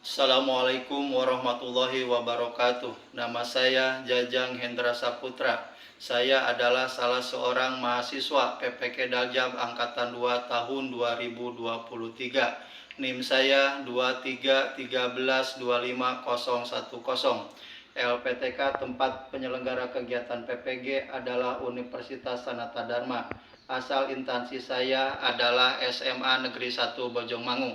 Assalamualaikum warahmatullahi wabarakatuh. Nama saya Jajang Hendra Saputra. Saya adalah salah seorang mahasiswa PPK Daljab Angkatan 2 tahun 2023. NIM saya 231325010. LPTK tempat penyelenggara kegiatan PPG adalah Universitas Sanata Dharma. Asal instansi saya adalah SMA Negeri 1 Bojongmangu.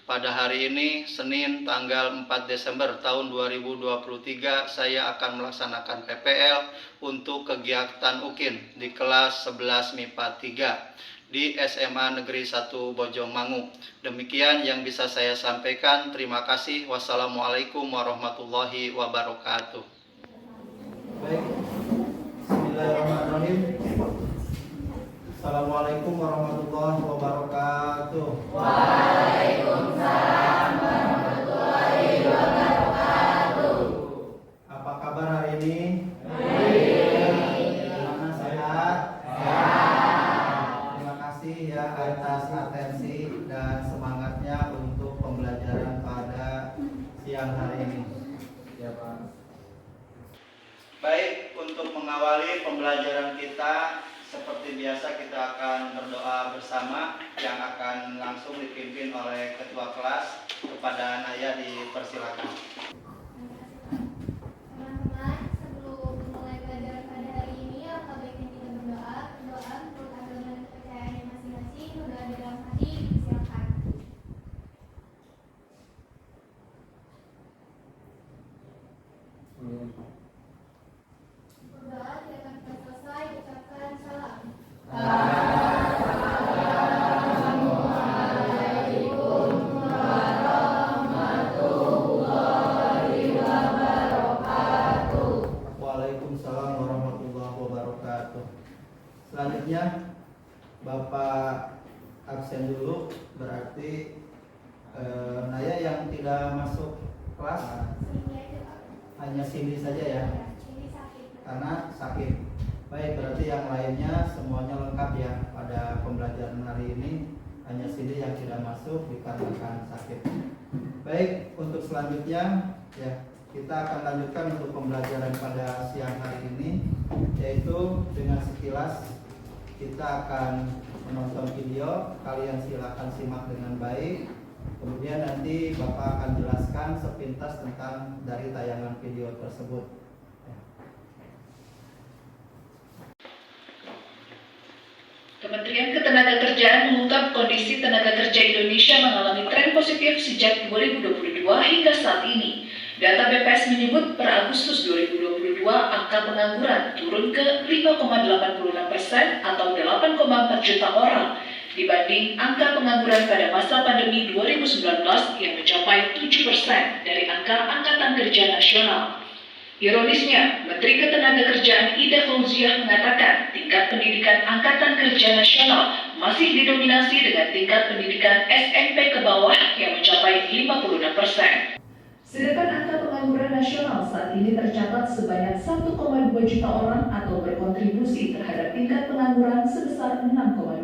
Pada hari ini, Senin tanggal 4 Desember tahun 2023, saya akan melaksanakan PPL untuk kegiatan UKIN di kelas 11 MIPA 3 di SMA Negeri 1 Bojongmangu. Demikian yang bisa saya sampaikan. Terima kasih. Wassalamualaikum warahmatullahi wabarakatuh. Baik, Bismillahirrahmanirrahim. Assalamualaikum warahmatullahi wabarakatuh. Waalaikumsalam warahmatullahi wabarakatuh. Apa kabar hari ini? Baik. Gimana, sehat? Terima kasih ya atas atensi dan semangatnya untuk pembelajaran pada siang hari ini. Ya Pak. Baik, untuk mengawali pembelajaran kita, seperti biasa kita akan berdoa bersama yang akan langsung dipimpin oleh ketua kelas. Kepada Naya dipersilakan. Teman-teman, sebelum mulai belajar pada hari ini, alangkah baiknya kita berdoa menurut agama dan kepercayaannya masing-masing. Berdoa di dalam hati, silakan. Berdoa tidak akan kita selesai, ucapkan salam. Waalaikumsalam warahmatullahi wabarakatuh. Selanjutnya Bapak absen dulu, berarti Naya yang tidak masuk kelas Sini aja, Pak. hanya Cindy saja ya, Ini sakit. karena sakit. Baik, berarti yang lainnya semuanya lengkap ya pada pembelajaran hari ini. Hanya Cindy yang tidak masuk dikarenakan sakit. Baik, untuk selanjutnya ya kita akan lanjutkan untuk pembelajaran pada siang hari ini, yaitu dengan sekilas kita akan menonton video. Kalian silakan simak dengan baik. Kemudian nanti Bapak akan jelaskan sepintas tentang dari tayangan video tersebut. Kementerian Ketenagakerjaan mengungkap kondisi tenaga kerja Indonesia mengalami tren positif sejak 2022 hingga saat ini. Data BPS menyebut per Agustus 2022 angka pengangguran turun ke 5,86% atau 8,4 juta orang dibanding angka pengangguran pada masa pandemi 2019 yang mencapai 7% dari angka Angkatan Kerja Nasional. Ironisnya, Menteri Ketenagakerjaan Ida Fauziah mengatakan tingkat pendidikan Angkatan Kerja Nasional masih didominasi dengan tingkat pendidikan SMP ke bawah yang mencapai 56%. Sedangkan angka pengangguran nasional saat ini tercatat sebanyak 1,2 juta orang atau berkontribusi terhadap tingkat pengangguran sebesar 6,2%.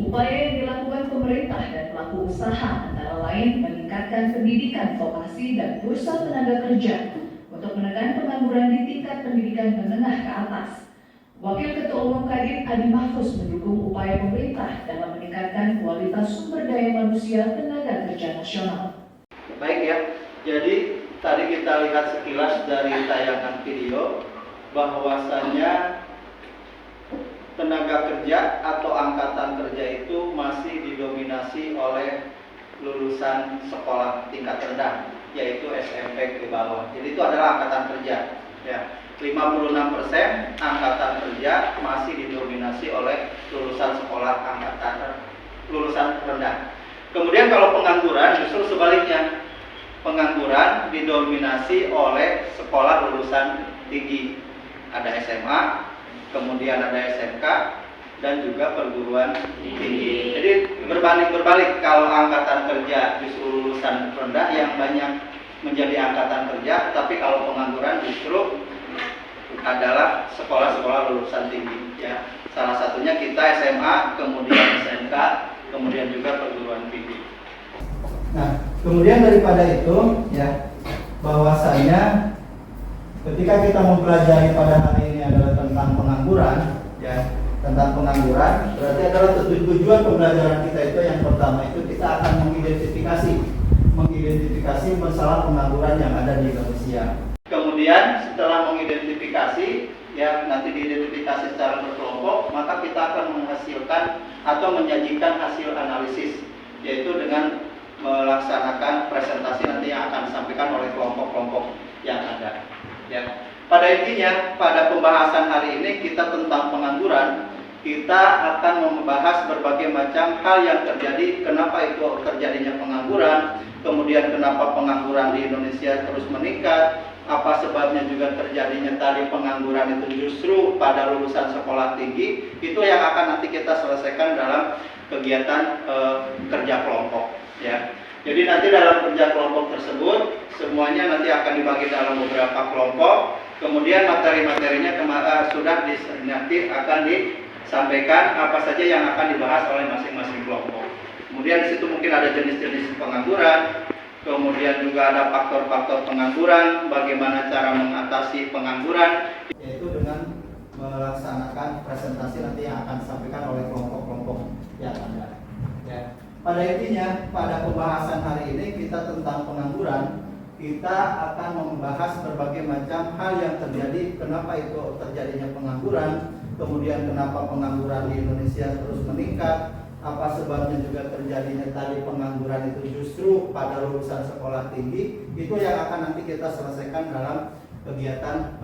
Upaya yang dilakukan pemerintah dan pelaku usaha antara lain meningkatkan pendidikan vokasi dan bursa tenaga kerja untuk menekan pengangguran di tingkat pendidikan menengah ke atas. Wakil Ketua Umum Kadin Adi Mahfuz mendukung upaya pemerintah dalam meningkatkan kualitas sumber daya manusia tenaga kerja nasional. Baik ya, jadi tadi kita lihat sekilas dari tayangan video bahwasannya tenaga kerja atau angkatan kerja itu masih didominasi oleh lulusan sekolah tingkat rendah, yaitu SMP ke bawah. Jadi itu adalah angkatan kerja ya. 56% angkatan kerja masih didominasi oleh lulusan sekolah lulusan rendah. Kemudian kalau pengangguran justru sebaliknya. Pengangguran didominasi oleh sekolah lulusan tinggi. Ada SMA, kemudian ada SMK, dan juga perguruan tinggi. Jadi berbalik kalau angkatan kerja justru lulusan rendah yang banyak menjadi angkatan kerja, tapi kalau pengangguran justru adalah sekolah-sekolah lulusan tinggi ya. Salah satunya kita SMA, kemudian SMK, kemudian juga perguruan tinggi. Nah, Kemudian daripada itu ya, bahwasanya ketika kita mempelajari pada hari ini adalah tentang pengangguran ya, tentang pengangguran berarti adalah tujuan pembelajaran kita itu yang pertama itu kita akan mengidentifikasi masalah pengangguran yang ada di Indonesia. Kemudian setelah mengidentifikasi ya, nanti diidentifikasi secara berkelompok, maka kita akan menghasilkan atau menyajikan hasil analisis, yaitu dengan melaksanakan presentasi nanti yang akan disampaikan oleh kelompok-kelompok yang ada. Ya. Pada intinya, pada pembahasan hari ini kita tentang pengangguran, kita akan membahas berbagai macam hal yang terjadi, kenapa itu terjadinya pengangguran, kemudian kenapa pengangguran di Indonesia terus meningkat, apa sebabnya juga terjadinya tadi pengangguran itu justru pada lulusan sekolah tinggi, itu yang akan nanti kita selesaikan dalam kegiatan kerja kelompok. Ya, jadi nanti dalam kerja kelompok tersebut semuanya nanti akan dibagi dalam beberapa kelompok. Kemudian materi-materinya sudah nanti akan disampaikan apa saja yang akan dibahas oleh masing-masing kelompok. Kemudian di situ mungkin ada jenis-jenis pengangguran, kemudian juga ada faktor-faktor pengangguran, bagaimana cara mengatasi pengangguran, yaitu dengan melaksanakan presentasi nanti yang akan disampaikan oleh kelompok-kelompok yang ada. Ya. Pada intinya, pada pembahasan hari ini kita tentang pengangguran, kita akan membahas berbagai macam hal yang terjadi, kenapa itu terjadinya pengangguran, kemudian kenapa pengangguran di Indonesia terus meningkat, apa sebabnya juga terjadinya tadi pengangguran itu justru pada lulusan sekolah tinggi, itu yang akan nanti kita selesaikan dalam kegiatan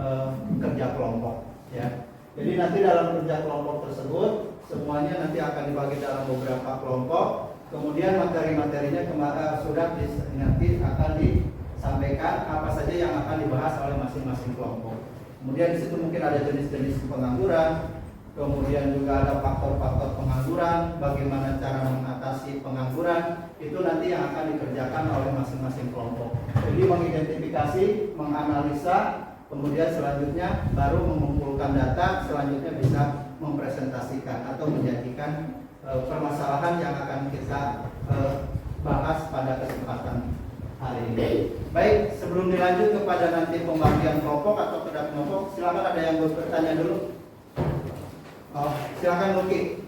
kerja kelompok. Ya. Jadi nanti dalam kerja kelompok tersebut semuanya nanti akan dibagi dalam beberapa kelompok. Kemudian materi-materinya sudah nanti akan disampaikan apa saja yang akan dibahas oleh masing-masing kelompok. Kemudian di situ mungkin ada jenis-jenis pengangguran, kemudian juga ada faktor-faktor pengangguran, bagaimana cara mengatasi pengangguran, itu nanti yang akan dikerjakan oleh masing-masing kelompok. Jadi mengidentifikasi, menganalisa, kemudian selanjutnya baru mengumpulkan data, selanjutnya bisa mempresentasikan atau menyajikan permasalahan yang akan kita bahas pada kesempatan hari ini. Baik, sebelum dilanjut kepada nanti pembagian kelompok atau kerja kelompok, silakan ada yang bertanya dulu. Oh, silakan Luki.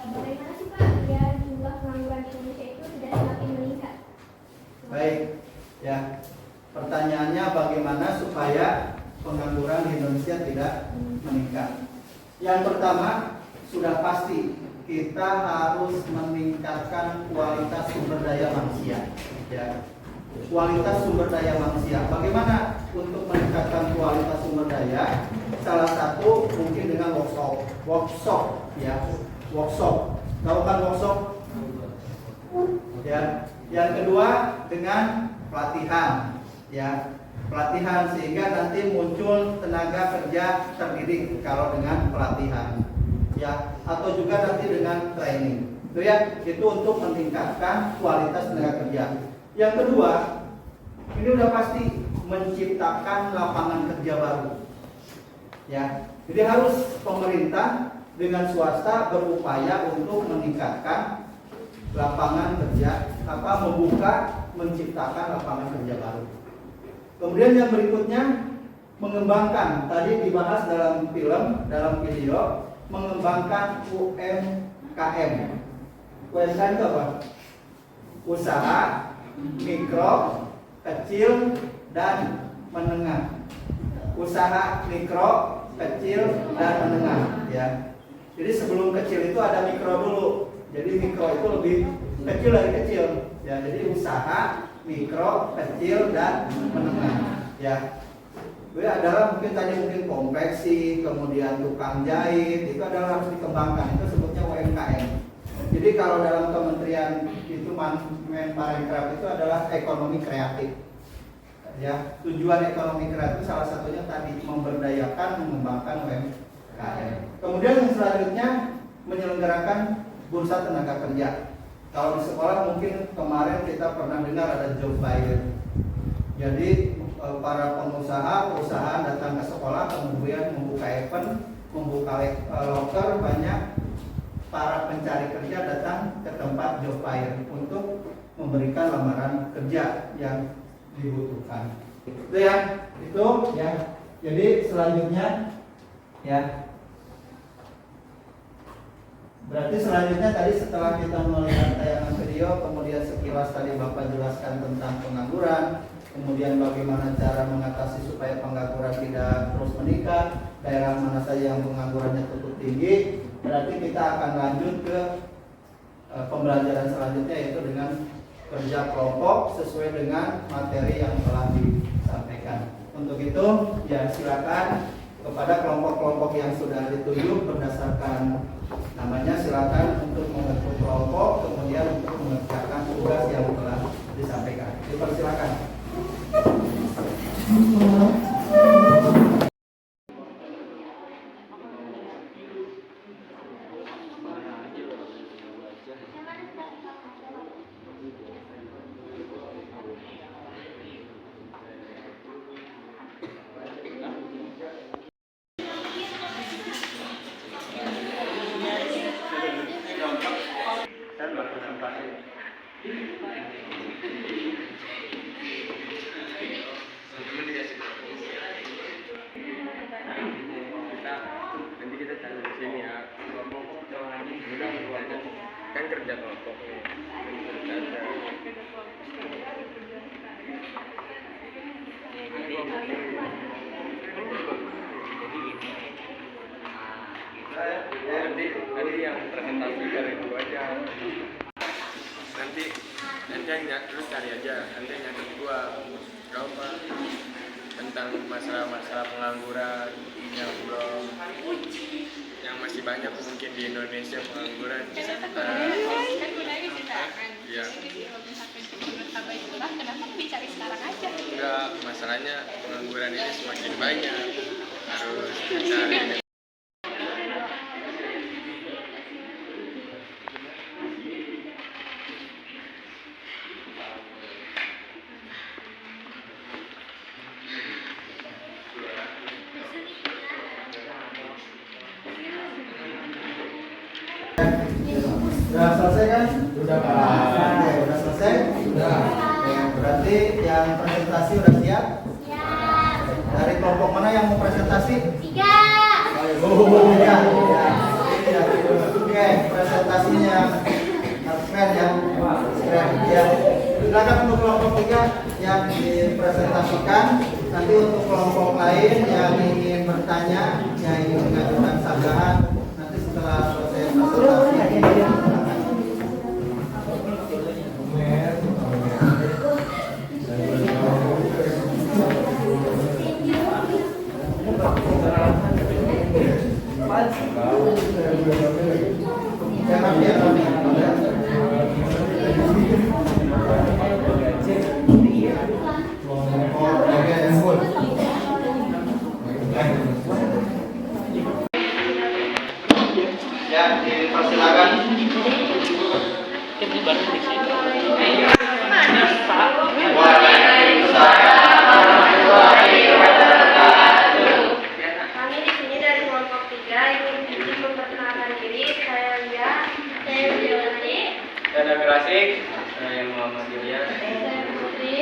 Bagaimana sih Pak biar jumlah pengangguran di Indonesia itu tidak semakin meningkat? Baik, ya. Pertanyaannya bagaimana supaya pengangguran di Indonesia tidak meningkat? Yang pertama, sudah pasti kita harus meningkatkan kualitas sumber daya manusia. Ya. Kualitas sumber daya manusia. Bagaimana untuk meningkatkan kualitas sumber daya? Salah satu mungkin dengan workshop, ya, workshop. Tahu kan workshop? Ya. Yang kedua dengan pelatihan, ya, pelatihan sehingga nanti muncul tenaga kerja terdidik kalau dengan pelatihan, ya, atau juga nanti dengan training. Itu ya, itu untuk meningkatkan kualitas tenaga kerja. Yang kedua, ini udah pasti menciptakan lapangan kerja baru. Ya, jadi harus pemerintah dengan swasta berupaya untuk meningkatkan lapangan kerja, menciptakan lapangan kerja baru. Kemudian yang berikutnya mengembangkan, tadi dibahas dalam video, mengembangkan UMKM. UMKM itu apa? Usaha mikro, kecil, dan menengah. Usaha mikro, kecil, dan menengah, ya. Jadi sebelum kecil itu ada mikro dulu. Jadi mikro itu lebih kecil dari kecil, ya. Jadi usaha mikro, kecil, dan menengah, ya. Itu adalah mungkin konveksi, kemudian tukang jahit, itu adalah harus dikembangkan. Itu sebutnya UMKM. Jadi kalau dalam kementerian itu Menparekraf itu adalah ekonomi kreatif. Ya, tujuan ekonomi kreatif salah satunya tadi memberdayakan, mengembangkan UMKM. Kemudian yang selanjutnya menyelenggarakan bursa tenaga kerja. Kalau di sekolah mungkin kemarin kita pernah dengar ada job fair. Jadi para pengusaha, perusahaan datang ke sekolah, kemudian membuka event, membuka loker, banyak para pencari kerja datang ke tempat job fair untuk memberikan lamaran kerja yang dibutuhkan. Itu ya, itu ya. Jadi selanjutnya ya. Berarti selanjutnya tadi setelah kita melihat tayangan video, kemudian sekilas tadi Bapak jelaskan tentang pengangguran, kemudian bagaimana cara mengatasi supaya pengangguran tidak terus meningkat, daerah mana saja yang penganggurannya cukup tinggi. Berarti kita akan lanjut ke pembelajaran selanjutnya, yaitu dengan kerja kelompok sesuai dengan materi yang telah disampaikan. Untuk itu ya silakan kepada kelompok-kelompok yang sudah ditunjuk berdasarkan namanya, silakan untuk membentuk kelompok, kemudian untuk mengerjakan tugas yang telah disampaikan. Dipersilakan. Dan berpresentasi. Nanti kita cari di sini ya, kelompok kan kerja kelompok nih. Nanti yang presentasi dari itu aja. Nanti yang terus cari aja. Nanti yang kedua berapa tentang masalah pengangguran yang masih banyak mungkin di Indonesia pengangguran. Iya. Kenapa dicari sekarang aja? Enggak, masalahnya pengangguran ini semakin banyak. Harus dicari. Sudah selesai kan? Sudah Pak. Oke, sudah selesai? Sudah. Oke, berarti yang presentasi sudah siap? Siap. Dari kelompok mana yang mau presentasi? 3. Oh, ya. Ya. Oke, presentasinya keren ya. Keren ya. Silakan untuk kelompok 3 yang dipresentasikan. Nanti untuk kelompok lain yang ingin bertanya, yang ingin mengajukan sanggahan, nanti setelah selesai presentasi. Ya, dipersilakan. Kami di sini dari kelompok 3 ingin memperkenalkan diri. Saya Lia, saya Widiawati, Dan Agrasik, yang Muhammad Julian. saya Putri.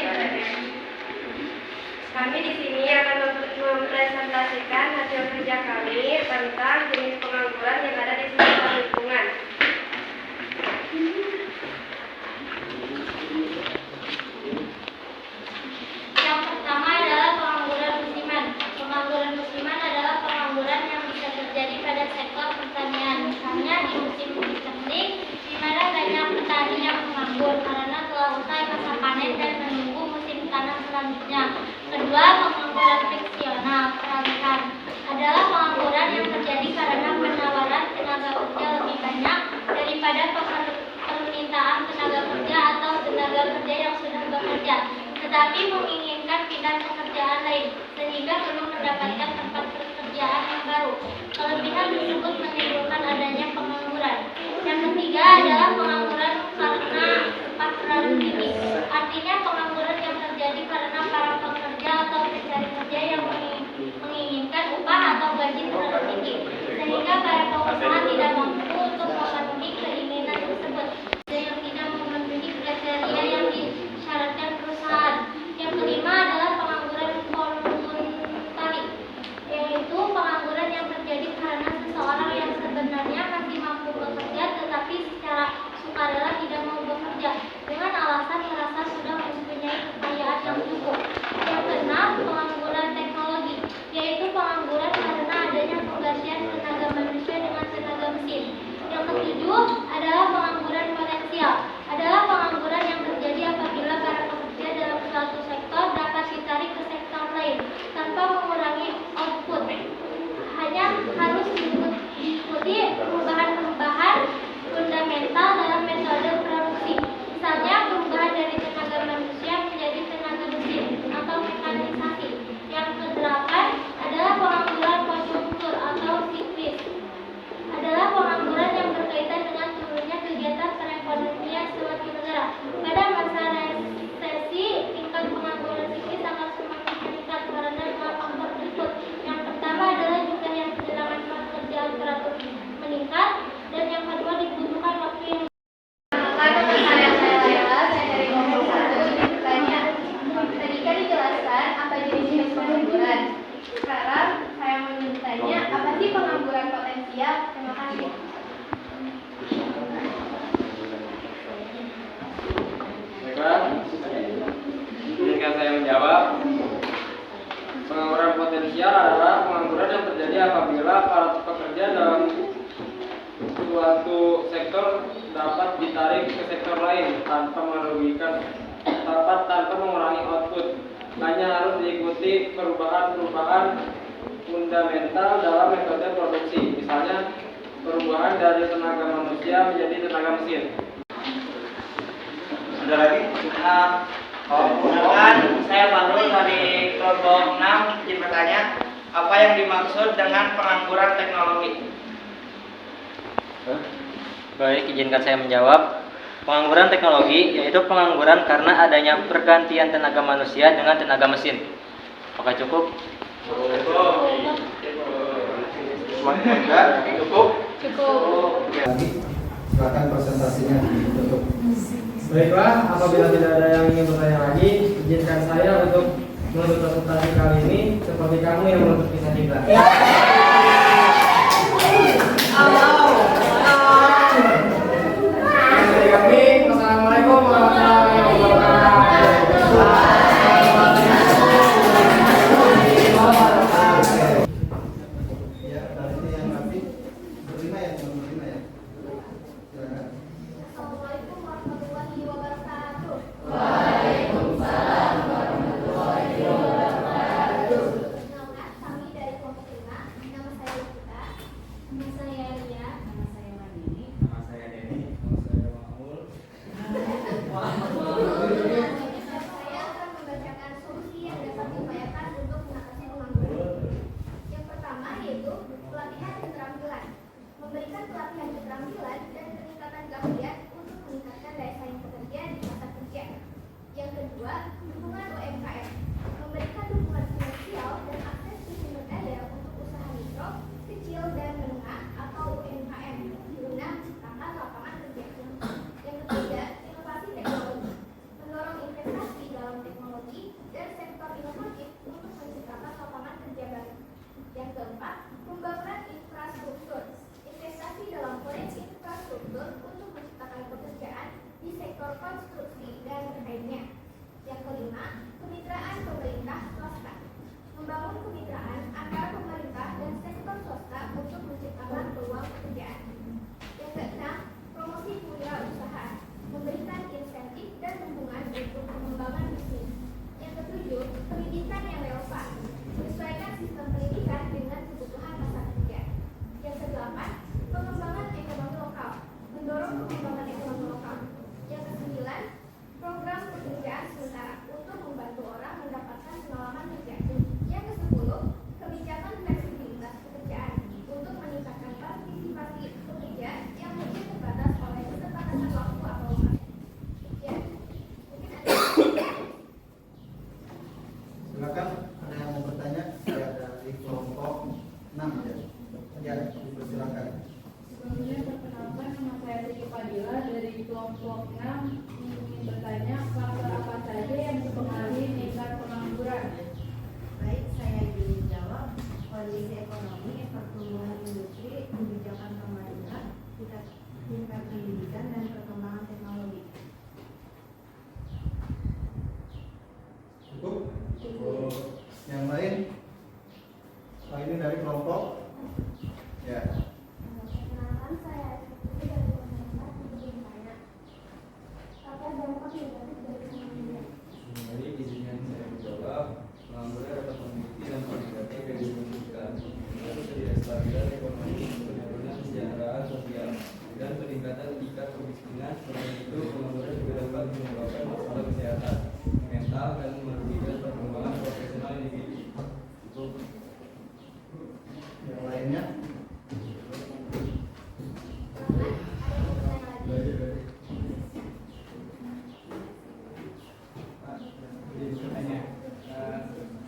Kami di sini akan mempresentasikan hasil kerja kami tentang jenis pengangguran yang ada di sekitar lingkungan. Yang pertama adalah pengangguran musiman. Pengangguran musiman adalah pengangguran yang bisa terjadi pada sektor pertanian. Misalnya di musim kening, di mana banyak petani yang menganggur karena telah usai masa panen dan menunggu musim tanam selanjutnya. Kedua, pengangguran fiksional, peralihan, adalah pengangguran yang terjadi karena penawaran tenaga kerja lebih banyak daripada permintaan tenaga kerja atau tenaga kerja yang sudah bekerja, tetapi menginginkan pindah pekerjaan lain, sehingga belum mendapatkan tempat pekerjaan yang baru. Kelebihan tersebut menimbulkan adanya pengangguran. Yang ketiga adalah pengangguran karena paksaan tinggi. Artinya pengangguran yang terjadi karena para pekerja atau pencari kerja yang menginginkan upah atau gaji terlalu tinggi, sehingga para pengusaha tidak mampu untuk memenuhi keinginan tersebut, dan yang tidak memenuhi kriteria suatu sektor dapat ditarik ke sektor lain tanpa merugikan, tanpa mengurangi output. Hanya harus diikuti perubahan-perubahan fundamental dalam metode produksi, misalnya perubahan dari tenaga manusia menjadi tenaga mesin. Ada lagi? Perkenalkan, saya Fahrul dari kelompok 6. Izin bertanya, apa yang dimaksud dengan pengangguran teknologi? Baik, izinkan saya menjawab. Pengangguran teknologi yaitu pengangguran karena adanya pergantian tenaga manusia dengan tenaga mesin. Apakah cukup? Cukup? Lagi, silakan presentasinya ditutup. Baiklah, apabila tidak ada yang ingin bertanya lagi, izinkan saya untuk menutup presentasi kali ini seperti kamu yang menutup kisah kita. Dari kami, wassalamualaikum warahmatullahi wabarakatuh. Ya, dari ini yang nanti berlima ya, cuma berlima ya. Silakan. Assalamualaikum warahmatullahi wabarakatuh. Perkenalkan, kami dari kelompok 5. Nama saya Lita. Nama saya Lia. Nama saya Mandini. Nama saya Denny. Nama saya Maul. Saya akan membacakan solusi yang dapat diupayakan untuk mengatasi pengangguran. Yang pertama yaitu pelatihan keterampilan. Memberikan pelatihan keterampilan dan peningkatan keahlian untuk meningkatkan daya saing pekerja di pasar kerja. Yang kedua, dukungan UMKM. Memberikan dukungan finansial dan akses ke sumber daya untuk usaha mikro, kecil dan menengah atau UMKM guna menciptakan lapangan kerja. Yang ketiga, inovasi teknologi. Mendorong investasi dalam teknologi dan sektor inovatif untuk menciptakan lapangan kerja baru. Yang keempat, pembangunan infrastruktur. Investasi dalam proyek infrastruktur untuk menciptakan pekerjaan di sektor konstruksi dan lainnya. Yang kelima, kemitraan pemerintah swasta. Membangun kemitraan antara pemerintah dan sektor swasta untuk menciptakan peluang pekerjaan. Yang keenam, promosi wirausaha. Memberikan insentif dan dukungan untuk pengembangan bisnis. Yang ketujuh, pendidikan yang relevan. Menyesuaikan sistem pendidikan dengan kebutuhan pasar kerja. Yang kedelapan, pengembangan ekonomi lokal. Mendorong pengembangan ekonomi lokal. Yang kesembilan, program pekerjaan sementara untuk membantu orang mendapatkan pengalaman kerja. Yang kesepuluh, kebijakan fleksibilitas pekerjaan untuk meningkatkan partisipasi pekerja yang mungkin terbatas oleh keterbatasan waktu atau lokasi. Ya, mungkin ada. Silakan, ada yang mau bertanya? Ya, dari kelompok 6 ya. Ya, dipersilakan. Sebelumnya perkenalkan, nama saya Siti Fadila dari kelompok 6. Ingin bertanya, faktor apa saja yang mempengaruhi tingkat pengangguran? Baik, saya ingin jawab. Kondisi ekonomi, pertumbuhan industri, kebijakan pemerintah, tingkat pendidikan dan perkembangan teknologi. Cukup? Yang lain? Ini dari kelompok? Ya. Perkenalkan, saya Putri dari pemerintah untuk bertanya. Apa dampak negatif dari pengangguran? Jadi izinkan saya menjawab. Pengangguran dapat memiliki dampak negatif yang dibutuhkan, yaitu ketidakstabilan ekonomi, penurunan kesejahteraan sosial, dan peningkatan tingkat kemiskinan. Selain itu, pengangguran juga dapat menyebabkan masalah kesehatan mental dan merugikan perkembangan profesional individu. Yang lainnya?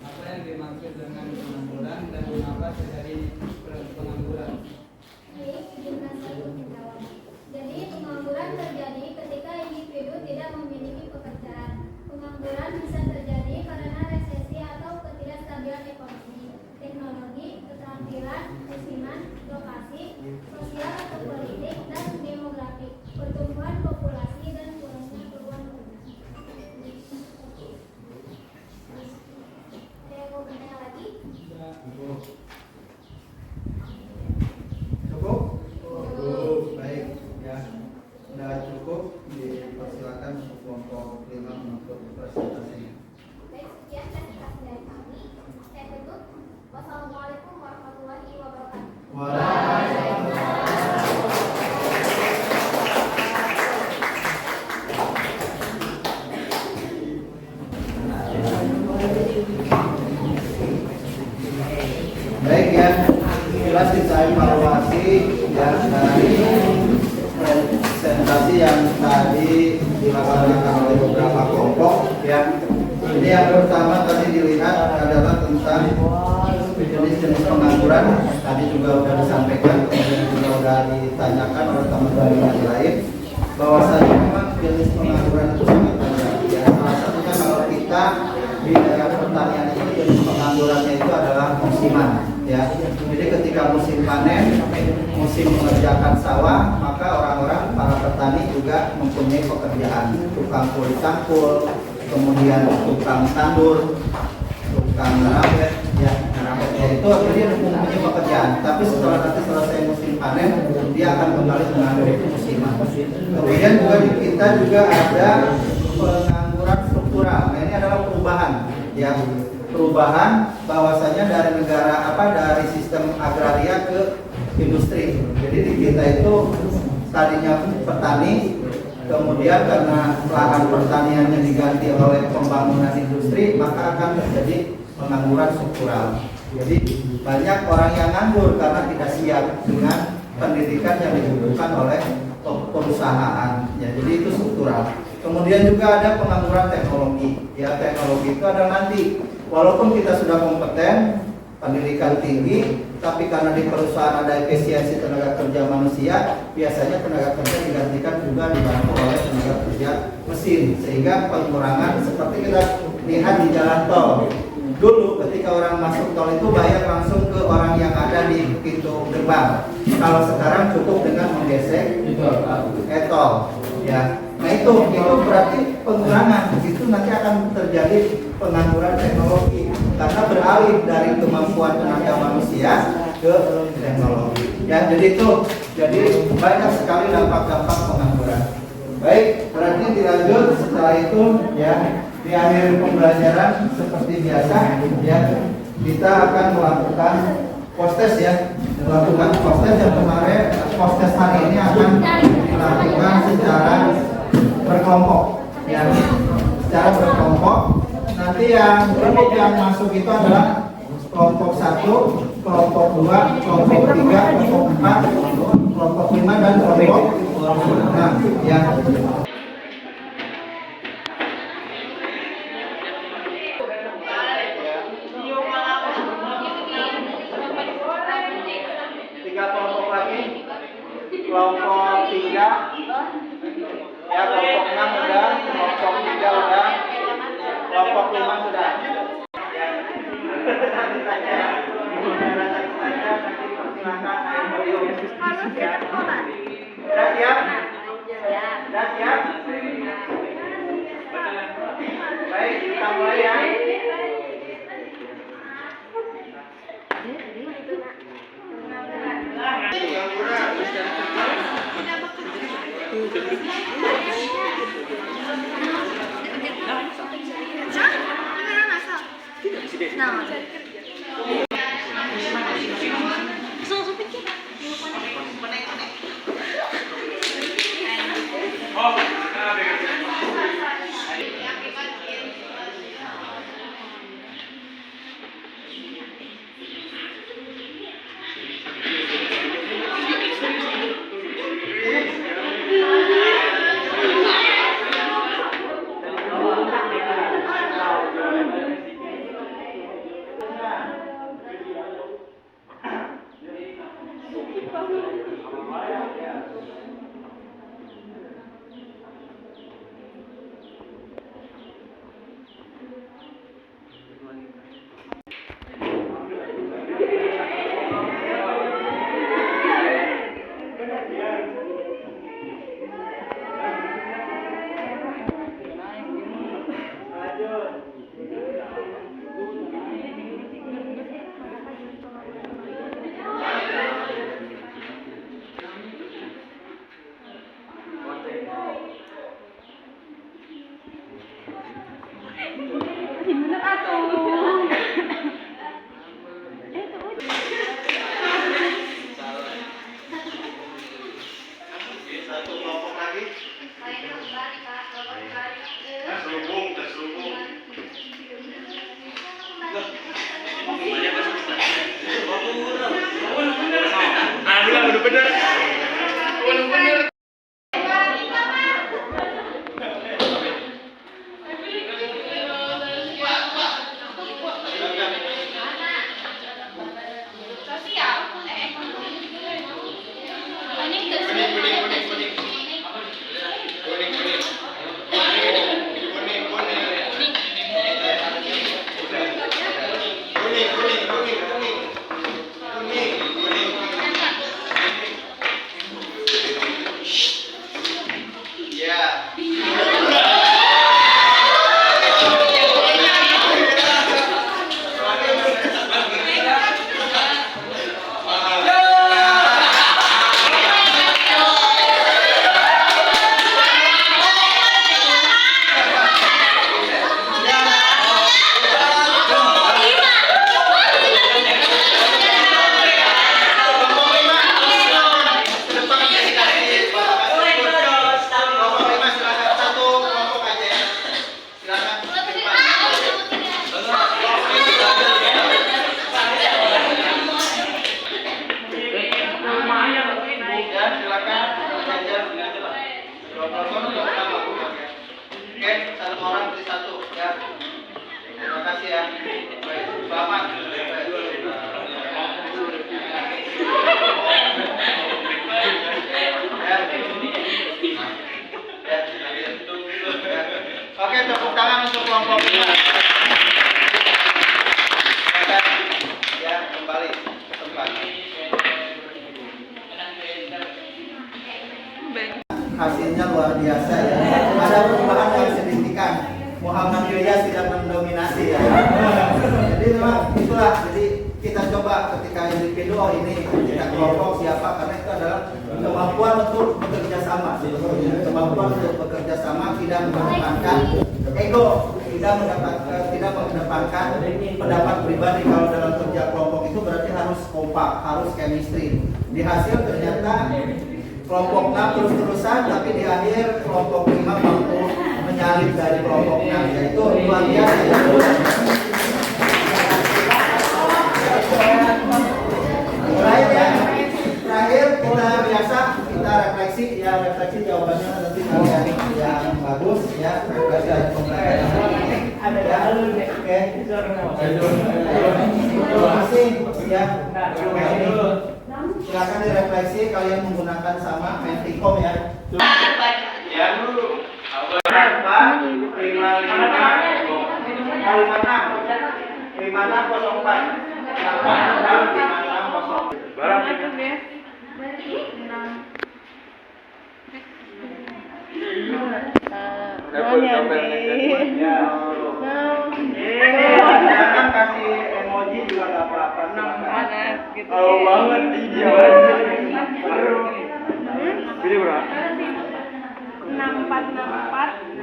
Apa yang dimaksud dengan pengangguran dan mengapa terjadi pengangguran? Baik, izinkan saya menjawab. Jadi, pengangguran terjadi ketika individu tidak memiliki pekerjaan. Pengangguran bisa terjadi karena resesi atau ketidakstabilan ekonomi, teknologi, keterampilan, musiman, lokasi, sosial atau politik, dan demografi. Pertumbuhan Jadi yang pertama tadi dilihat adalah tentang jenis-jenis pengangguran. Tadi juga sudah disampaikan, kemudian juga sudah ditanyakan oleh teman-teman yang lain, bahwasanya memang jenis pengangguran itu sangat banyak. Ya, salah satunya kalau kita di daerah pertanian itu jenis penganggurannya itu adalah musiman. Ya, jadi ketika musim panen, musim mengerjakan sawah, maka orang-orang para petani juga mempunyai pekerjaan, tukang kulit cangkul, kemudian tukang tandur, tukang ngerabet, ya ngerabetnya itu dia mempunyai pekerjaan. Tapi setelah nanti selesai musim panen, dia akan kembali menganggur itu musiman. Kemudian juga di kita juga ada pengangguran struktural. Nah ini adalah perubahan, ya perubahan bahwasanya dari negara dari sistem agraria ke industri. Jadi di kita itu tadinya petani, kemudian karena lahan pertaniannya diganti oleh pembangunan industri, maka akan terjadi pengangguran struktural. Jadi banyak orang yang nganggur karena tidak siap dengan pendidikan yang dibutuhkan oleh perusahaan. Ya, jadi itu struktural. Kemudian juga ada pengangguran teknologi. Ya, teknologi itu adalah nanti walaupun kita sudah kompeten, pendidikan tinggi, tapi karena di perusahaan ada efisiensi tenaga kerja manusia, biasanya tenaga kerja digantikan juga dibantu oleh tenaga kerja mesin, sehingga pengurangan seperti kita lihat di jalan tol. Dulu ketika orang masuk tol itu bayar langsung ke orang yang ada di pintu gerbang. Kalau sekarang cukup dengan menggesek e-tol. Ya, nah itu berarti pengurangan. Itu nanti akan terjadi pengangguran teknologi karena beralih dari kemampuan tenaga manusia ke teknologi. Ya, jadi banyak sekali dampak-dampak pengangguran. Baik, berarti dilanjut setelah itu ya. Di akhir pembelajaran seperti biasa ya, kita akan melakukan post-test ya. Melakukan post-test yang kemarin, post-test hari ini akan dilakukan secara berkelompok ya. Secara berkelompok. Nanti yang kelompok yang masuk itu adalah kelompok 1, kelompok 2, kelompok 3, kelompok 4, kelompok 5 dan kelompok 6 ya. Kelompok 3 ya, kelompok 6 udah, kelompok 3 udah, kelompok 5 sudah ya. Nanti saja nanti persilakan ayo ya. Sudah siap? Sudah siap? Baik, kita mulai ya. Ya. Oke, tepuk tangan untuk kelompok 5. Ya, kembali ke tempat. Hasilnya luar biasa ya. Ada perubahan yang signifikan. Muhammad Ilyas tidak mendominasi ya. Jadi memang itulah. Jadi kita coba ketika individu ini kita kelompok siapa, karena itu adalah kemampuan untuk bekerja sama sebetulnya. Kemampuan untuk bekerja sama, tidak mengedepankan ego, tidak mengedepankan pendapat pribadi. Kalau dalam kerja kelompok itu berarti harus kompak, harus chemistry. Di hasil ternyata kelompok 6 terus-terusan, tapi di akhir kelompok 5 mampu menyalip dari kelompok 6, yaitu luar biasa ya. Terakhir kita biasa kita refleksi ya, refleksi jawabannya nanti kalian yang bagus ya, refleksi ada pembelajaran ada ya. Oke, terima kasih ya. Silakan direfleksi, kalian menggunakan sama Mentikom ya. Ya dulu. 5604. Barang jangan kasih emoji juga nggak apa-apa. Kalau banget iya. Pilih berapa? 6464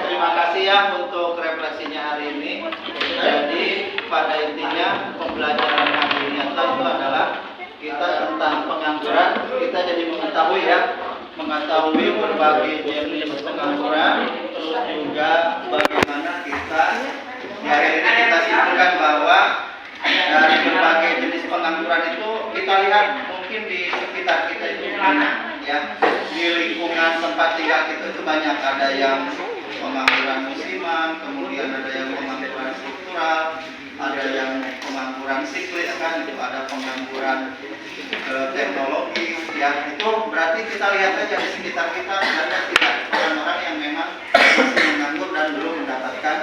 Terima kasih ya untuk refleksinya hari ini. Jadi pada intinya pembelajaran kali ini itu adalah kita tentang pengangguran. Kita jadi mengetahui berbagai jenis pengangguran, terus juga bagaimana kita di hari ini kita simpulkan bahwa dari berbagai jenis pengangguran itu kita lihat mungkin di sekitar kita itu banyak ya, di lingkungan tempat tinggal kita itu banyak, ada yang pengangguran musiman, kemudian ada yang pengangguran struktural, ada yang pengangguran siklis kan, itu ada pengangguran teknologi ya. Itu berarti kita lihat aja di sekitar kita ada tidak orang-orang yang memang masih menganggur dan belum mendapatkan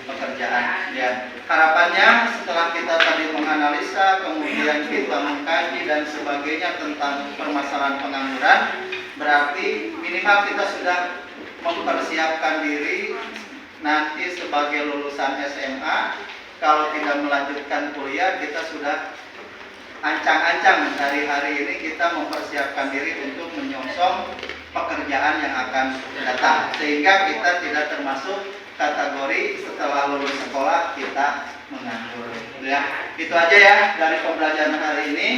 pekerjaan ya. Harapannya setelah kita tadi menganalisa, kemudian kita mengkaji dan sebagainya tentang permasalahan pengangguran, berarti minimal kita sudah mempersiapkan diri nanti sebagai lulusan SMA. Kalau tidak melanjutkan kuliah, kita sudah ancang-ancang hari-hari ini kita mempersiapkan diri untuk menyongsong pekerjaan yang akan datang, sehingga kita tidak termasuk kategori setelah lulus sekolah kita menganggur. Ya, itu aja ya dari pembelajaran hari ini.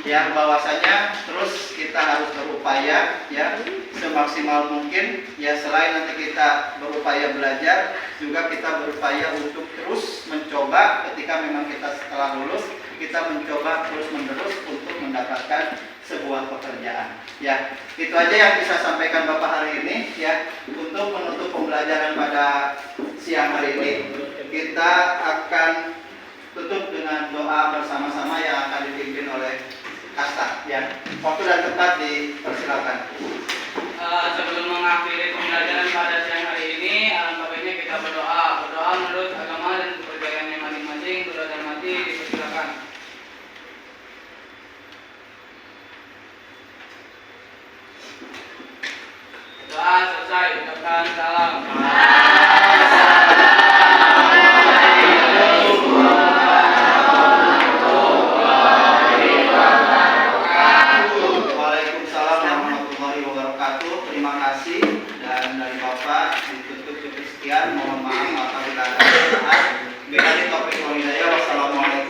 Yang bahwasanya terus kita harus berupaya ya semaksimal mungkin ya, selain nanti kita berupaya belajar, juga kita berupaya untuk terus mencoba ketika memang kita setelah lulus, kita mencoba terus menerus untuk mendapatkan sebuah pekerjaan. Ya, itu aja yang bisa sampaikan Bapak hari ini ya. Untuk menutup pembelajaran pada siang hari ini, kita akan tutup dengan doa bersama-sama yang akan dipimpin oleh Kasta ya. Waktu dan tempat dipersilakan. Sebelum mengakhiri pembelajaran pada siang hari ini, alangkah baiknya kita berdoa menurut agama dan kepercayaannya masing-masing. Doa dan mati dipersilakan. Doa selesai, ucapkan salam. Waalaikumsalam warahmatullahi wabarakatuh. Terima kasih, dan dari Bapak ditutup cukup sekian. Mohon maaf apabila ada kesalahan. Bila di topik walidaya, wassalamualaikum